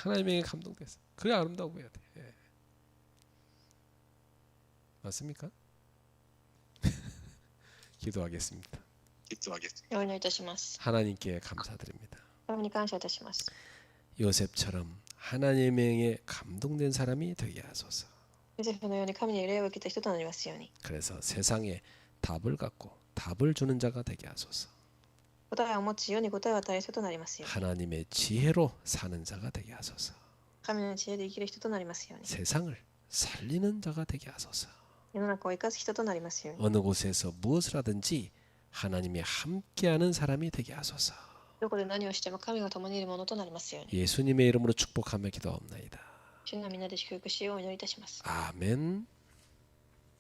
하나님의 영에 감동됐어. 그래 아름다워 보여야 돼. 예. 맞습니까? 기도하겠습니다. お祈りいたします。 하나님께 감사드립니다. 神に感謝いたします。 요셉처럼 하나님의 영에 감동된 사람이 되게 하소서. ヨセフのように神に霊を受けた人となりますように。 그래서 세상에 답을 갖고 답을 주는 자가 되게 하소서. 答えを持ち、世に答えを与える人となりますように。 하나님의 지혜로 사는 자가 되게 하소서. 神の知恵で生きる人となりますように。 세상을 살리는 자가 되게 하소서. 世の中を生かす人となりますように。 어느 곳에서 무엇을 하든지 하나님이 함께하는 사람이 되게 하소서. どこで何をしても神が共にいるものとなりますように。 예수님의 이름으로 축복하며 기도하옵나이다. 主の皆で祝福しようお祈りいたします。 아멘.